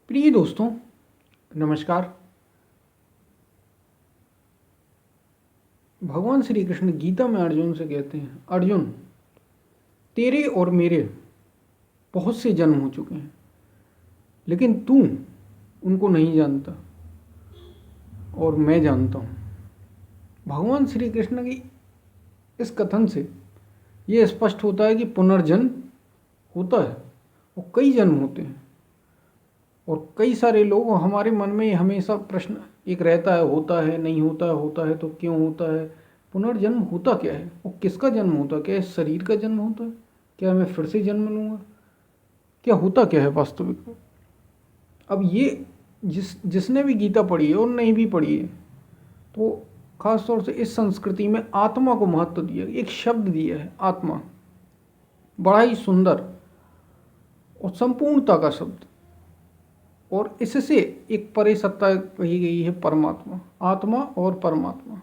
प्रिय दोस्तों, नमस्कार। भगवान श्री कृष्ण गीता में अर्जुन से कहते हैं, अर्जुन, तेरे और मेरे बहुत से जन्म हो चुके हैं, लेकिन तू उनको नहीं जानता और मैं जानता हूँ। भगवान श्री कृष्ण की इस कथन से ये स्पष्ट होता है कि पुनर्जन्म होता है और कई जन्म होते हैं। और कई सारे लोग, हमारे मन में हमेशा प्रश्न एक रहता है, होता है नहीं होता है, होता है तो क्यों होता है, पुनर्जन्म होता क्या है और किसका जन्म होता है, क्या इस शरीर का जन्म होता है, क्या मैं फिर से जन्म लूँगा, क्या होता क्या है वास्तविक में। अब ये जिसने भी गीता पढ़ी है और नहीं भी पढ़ी है, तो खास तौर से इस संस्कृति में आत्मा को महत्व दिया, एक शब्द दिया है आत्मा, बड़ा ही सुंदर और संपूर्णता का शब्द। और इससे एक परे सत्ता कही गई है परमात्मा। आत्मा और परमात्मा,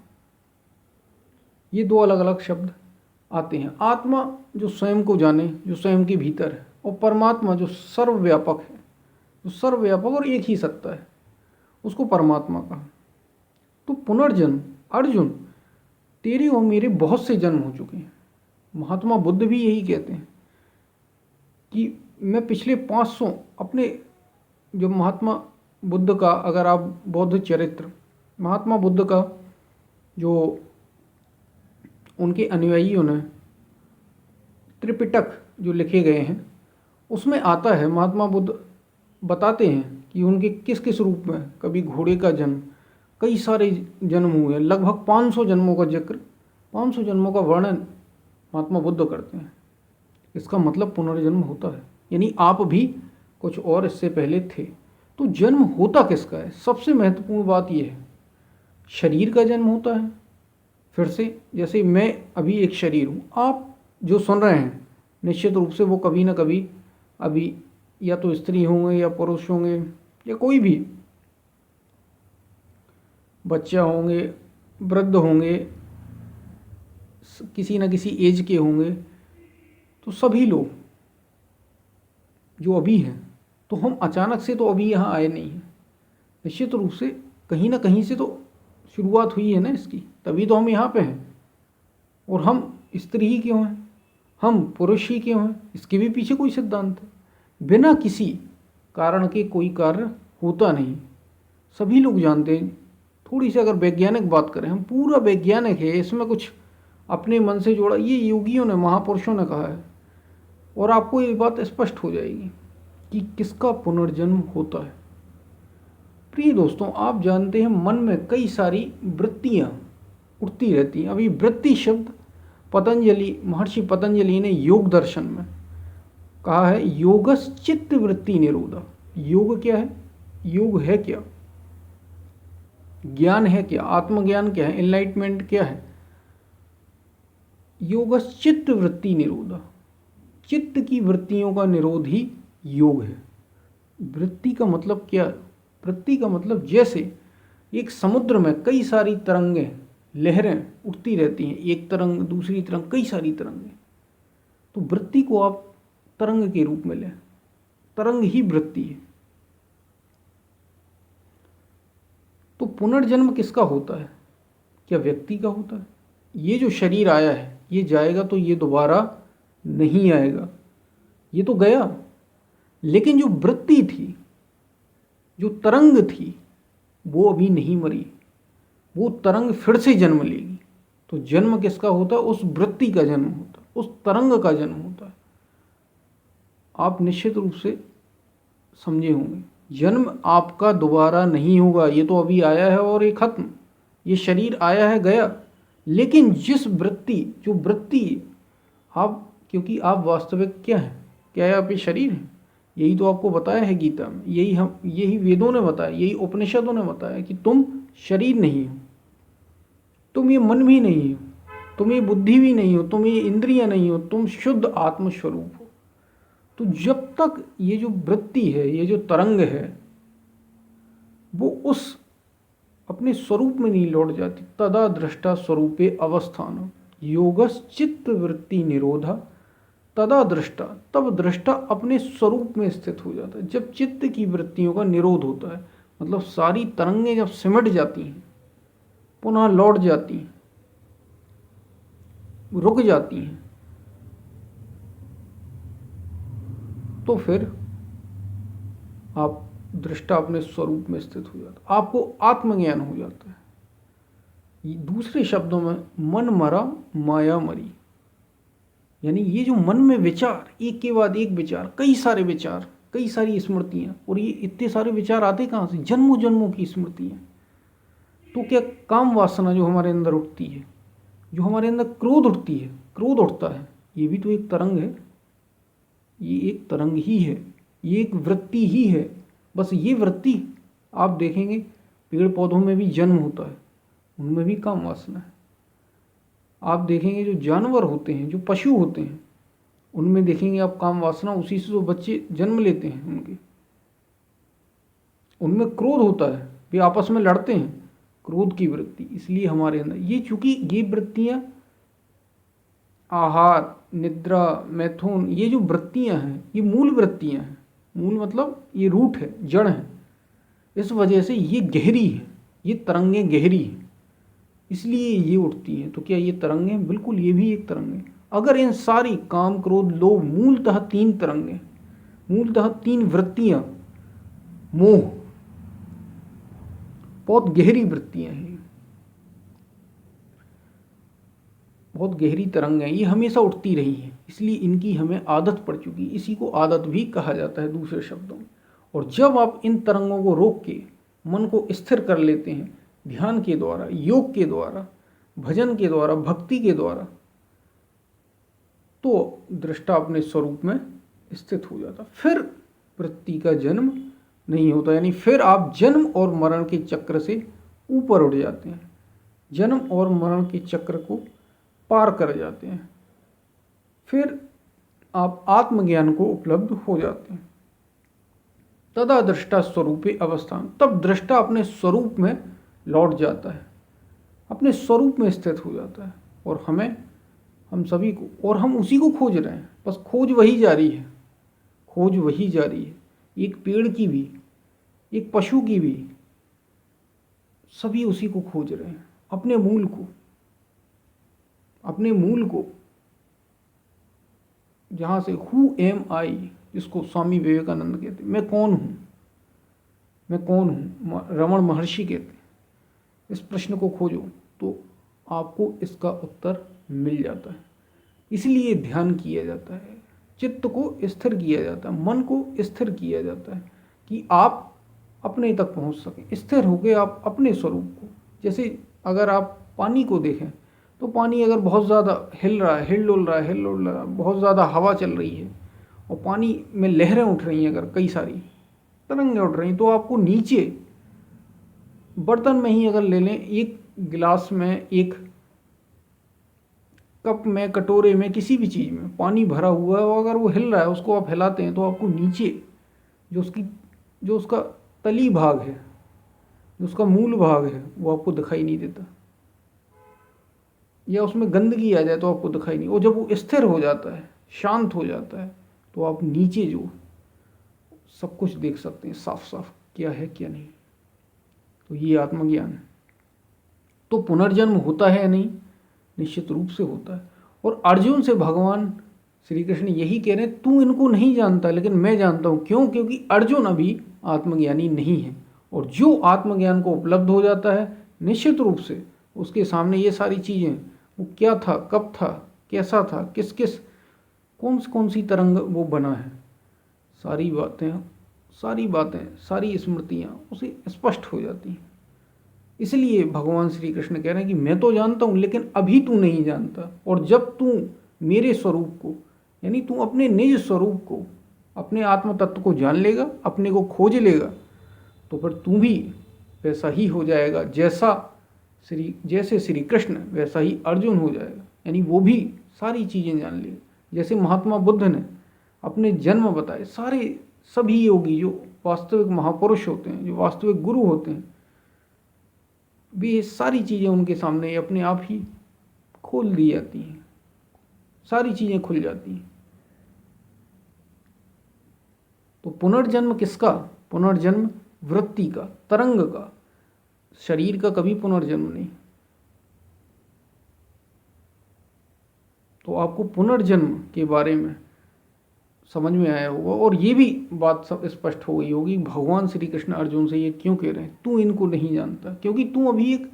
ये दो अलग अलग शब्द आते हैं। आत्मा जो स्वयं को जाने, जो स्वयं के भीतर है, और परमात्मा जो सर्वव्यापक है, जो सर्वव्यापक और एक ही सत्ता है, उसको परमात्मा कहा। तो पुनर्जन्म, अर्जुन, तेरे और मेरे बहुत से जन्म हो चुके हैं। महात्मा बुद्ध भी यही कहते हैं कि मैं पिछले 500 अपने, जो महात्मा बुद्ध का, अगर आप बौद्ध चरित्र, महात्मा बुद्ध का जो उनके अनुयायियों ने त्रिपिटक जो लिखे गए हैं, उसमें आता है, महात्मा बुद्ध बताते हैं कि उनके किस किस रूप में, कभी घोड़े का जन्म, कई सारे जन्म हुए, लगभग 500 जन्मों का जिक्र, 500 जन्मों का वर्णन महात्मा बुद्ध करते हैं। इसका मतलब पुनर्जन्म होता है, यानी आप भी कुछ और इससे पहले थे। तो जन्म होता किसका है? सबसे महत्वपूर्ण बात यह है, शरीर का जन्म होता है फिर से। जैसे मैं अभी एक शरीर हूँ, आप जो सुन रहे हैं निश्चित रूप से वो कभी ना कभी अभी या तो स्त्री होंगे या पुरुष होंगे या कोई भी बच्चा होंगे, वृद्ध होंगे, किसी न किसी एज के होंगे। तो सभी लोग जो अभी हैं, तो हम अचानक से तो अभी यहाँ आए नहीं हैं। निश्चित रूप से कहीं ना कहीं से तो शुरुआत हुई है ना इसकी, तभी तो हम यहाँ पे हैं। और हम स्त्री ही क्यों हैं, हम पुरुष ही क्यों हैं, इसके भी पीछे कोई सिद्धांत है। बिना किसी कारण के कोई कार्य होता नहीं, सभी लोग जानते हैं। थोड़ी सी अगर वैज्ञानिक बात करें, हम पूरा वैज्ञानिक है, इसमें कुछ अपने मन से जोड़ा, ये योगियों ने, महापुरुषों ने कहा है। और आपको ये बात स्पष्ट हो जाएगी कि किसका पुनर्जन्म होता है। प्रिय दोस्तों, आप जानते हैं मन में कई सारी वृत्तियाँ उठती रहती हैं। अभी वृत्ति शब्द पतंजलि, महर्षि पतंजलि ने योग दर्शन में कहा है, योगस चित्त वृत्ति निरोधा। योग क्या है? योग है क्या? ज्ञान है क्या? आत्मज्ञान क्या है? एनलाइटमेंट क्या है? योगस चित्त वृत्ति निरोधा। चित्त की वृत्तियों का निरोध ही योग है। वृत्ति का मतलब क्या? वृत्ति का मतलब जैसे एक समुद्र में कई सारी तरंगें, लहरें उठती रहती हैं, एक तरंग दूसरी तरंग, कई सारी तरंगें। तो वृत्ति को आप तरंग के रूप में लें, तरंग ही वृत्ति है। तो पुनर्जन्म किसका होता है? क्या व्यक्ति का होता है? ये जो शरीर आया है, ये जाएगा तो ये दोबारा नहीं आएगा, ये तो गया। लेकिन जो वृत्ति थी, जो तरंग थी, वो अभी नहीं मरी, वो तरंग फिर से जन्म लेगी। तो जन्म किसका होता है? उस वृत्ति का जन्म होता है, उस तरंग का जन्म होता है। आप निश्चित रूप से समझे होंगे, जन्म आपका दोबारा नहीं होगा, ये तो अभी आया है और ये खत्म, ये शरीर आया है, गया। लेकिन जिस वृत्ति, जो वृत्ति आप, क्योंकि आप वास्तविक क्या है? क्या है? आप ये शरीर हैं। यही तो आपको बताया है गीता में, यही वेदों ने बताया, यही उपनिषदों ने बताया कि तुम शरीर नहीं हो, तुम ये मन भी नहीं हो, तुम ये बुद्धि भी नहीं हो, तुम ये इंद्रियां नहीं हो, तुम शुद्ध आत्मस्वरूप हो। तो जब तक ये जो वृत्ति है, ये जो तरंग है, वो उस अपने स्वरूप में नहीं लौट जाती, तदा दृष्टा स्वरूपे अवस्थान योगस चित्त वृत्ति निरोधा तदा दृष्टा, तब दृष्टा अपने स्वरूप में स्थित हो जाता है। जब चित्त की वृत्तियों का निरोध होता है, मतलब सारी तरंगें जब सिमट जाती हैं, पुनः लौट जाती हैं, रुक जाती हैं, तो फिर आप दृष्टा अपने स्वरूप में स्थित हो जाता है, आपको आत्मज्ञान हो जाता है। दूसरे शब्दों में मन मरा माया मरी, यानी ये जो मन में विचार, एक के बाद एक विचार, कई सारे विचार, कई सारी स्मृतियाँ, और ये इतने सारे विचार आते कहाँ से? जन्मों जन्मों की स्मृतियाँ। तो क्या काम वासना जो हमारे अंदर उठती है, जो हमारे अंदर क्रोध उठती है, क्रोध उठता है, ये भी तो एक तरंग है, ये एक तरंग ही है, ये एक वृत्ति ही है। बस ये वृत्ति आप देखेंगे पेड़ पौधों में भी जन्म होता है, उनमें भी काम वासना है। आप देखेंगे जो जानवर होते हैं, जो पशु होते हैं, उनमें देखेंगे आप काम वासना, उसी से जो बच्चे जन्म लेते हैं उनके, उनमें क्रोध होता है, वे आपस में लड़ते हैं, क्रोध की वृत्ति। इसलिए हमारे अंदर ये, चूंकि ये वृत्तियां, आहार, निद्रा, मैथुन, ये जो वृत्तियां हैं, ये मूल वृत्तियां हैं। मूल मतलब ये रूट है, जड़ है। इस वजह से ये गहरी है, ये तरंगें गहरी हैं, इसलिए ये उठती हैं। तो क्या ये तरंगें? बिल्कुल, ये भी एक तरंग है। अगर इन सारी काम, क्रोध, लोभ, मूलतः 3 तरंगें, मूलतः 3 वृत्तियां, मोह, बहुत गहरी वृत्तियां हैं, बहुत गहरी तरंगें, ये हमेशा उठती रही हैं, इसलिए इनकी हमें आदत पड़ चुकी। इसी को आदत भी कहा जाता है दूसरे शब्दों में। और जब आप इन तरंगों को रोक के मन को स्थिर कर लेते हैं, ध्यान के द्वारा, योग के द्वारा, भजन के द्वारा, भक्ति के द्वारा, तो दृष्टा अपने स्वरूप में स्थित हो जाता। फिर वृत्ति का जन्म नहीं होता, यानी फिर आप जन्म और मरण के चक्र से ऊपर उठ जाते हैं, जन्म और मरण के चक्र को पार कर जाते हैं, फिर आप आत्मज्ञान को उपलब्ध हो जाते हैं। तदा दृष्टा स्वरूपे अवस्थान, तब दृष्टा अपने स्वरूप में लौट जाता है, अपने स्वरूप में स्थित हो जाता है। और हम सभी को, और हम उसी को खोज रहे हैं, बस खोज वही जारी है, खोज वही जारी है। एक पेड़ की भी, एक पशु की भी, सभी उसी को खोज रहे हैं, अपने मूल को, अपने मूल को, जहाँ से हु एम आई, जिसको स्वामी विवेकानंद कहते हैं, मैं कौन हूँ, मैं कौन हूँ, रमण महर्षि कहते हैं। इस प्रश्न को खोजो तो आपको इसका उत्तर मिल जाता है। इसलिए ध्यान किया जाता है, चित्त को स्थिर किया जाता है, मन को स्थिर किया जाता है, कि आप अपने तक पहुंच सकें, स्थिर होकर आप अपने स्वरूप को। जैसे अगर आप पानी को देखें, तो पानी अगर बहुत ज़्यादा हिल रहा है, हिल डुल रहा है, हिल डुल रहा है, बहुत ज़्यादा हवा चल रही है, और पानी में लहरें उठ रही हैं, अगर कई सारी तरंगें उठ रही हैं, तो आपको नीचे बर्तन में ही अगर ले लें, एक गिलास में, एक कप में, कटोरे में, किसी भी चीज़ में पानी भरा हुआ है, और अगर वो हिल रहा है, उसको आप हिलाते हैं, तो आपको नीचे जो उसका तली भाग है, जो उसका मूल भाग है, वो आपको दिखाई नहीं देता। या उसमें गंदगी आ जाए तो आपको दिखाई नहीं। और जब वो स्थिर हो जाता है, शांत हो जाता है, तो आप नीचे जो सब कुछ देख सकते हैं साफ साफ, क्या है क्या नहीं। तो ये आत्मज्ञान है। तो पुनर्जन्म होता है या नहीं? निश्चित रूप से होता है। और अर्जुन से भगवान श्री कृष्ण यही कह रहे हैं, तू इनको नहीं जानता लेकिन मैं जानता हूँ। क्यों? क्योंकि अर्जुन अभी आत्मज्ञानी नहीं है। और जो आत्मज्ञान को उपलब्ध हो जाता है, निश्चित रूप से उसके सामने ये सारी चीज़ें, वो क्या था, कब था, कैसा था, किस किस कौन सी तरंग वो बना है, सारी बातें, सारी स्मृतियाँ उसे स्पष्ट हो जाती हैं। इसलिए भगवान श्री कृष्ण कह रहे हैं कि मैं तो जानता हूँ लेकिन अभी तू नहीं जानता। और जब तू मेरे स्वरूप को, यानी तू अपने निज स्वरूप को, अपने आत्म तत्व को जान लेगा, अपने को खोज लेगा, तो फिर तू भी वैसा ही हो जाएगा, जैसे श्री कृष्ण वैसा ही अर्जुन हो जाएगा। यानी वो भी सारी चीज़ें जान लेगा। जैसे महात्मा बुद्ध ने अपने जन्म बताए, सभी योगी जो वास्तविक महापुरुष होते हैं, जो वास्तविक गुरु होते हैं, भी ये सारी चीज़ें उनके सामने अपने आप ही खोल दी जाती हैं, सारी चीज़ें खुल जाती हैं। तो पुनर्जन्म किसका? पुनर्जन्म वृत्ति का, तरंग का, शरीर का कभी पुनर्जन्म नहीं। तो आपको पुनर्जन्म के बारे में समझ में आया होगा, और ये भी बात सब स्पष्ट हो गई होगी भगवान श्री कृष्ण अर्जुन से ये क्यों कह रहे हैं, तू इनको नहीं जानता, क्योंकि तू अभी एक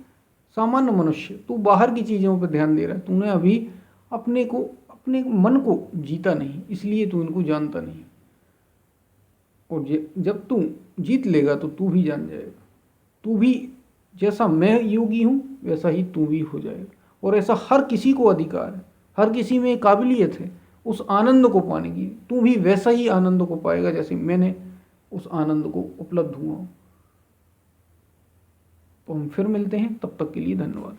सामान्य मनुष्य, तू बाहर की चीज़ों पर ध्यान दे रहा है, तूने अभी अपने मन को जीता नहीं, इसलिए तू इनको जानता नहीं। और जब तू जीत लेगा तो तू भी जान जाएगा, तू भी जैसा मैं योगी हूँ वैसा ही तू भी हो जाएगा। और ऐसा हर किसी को अधिकार है, हर किसी में काबिलियत है उस आनंद को पाने की, तू भी वैसा ही आनंद को पाएगा जैसे मैंने उस आनंद को उपलब्ध हुआ हूँ। तो हम फिर मिलते हैं, तब तक के लिए धन्यवाद।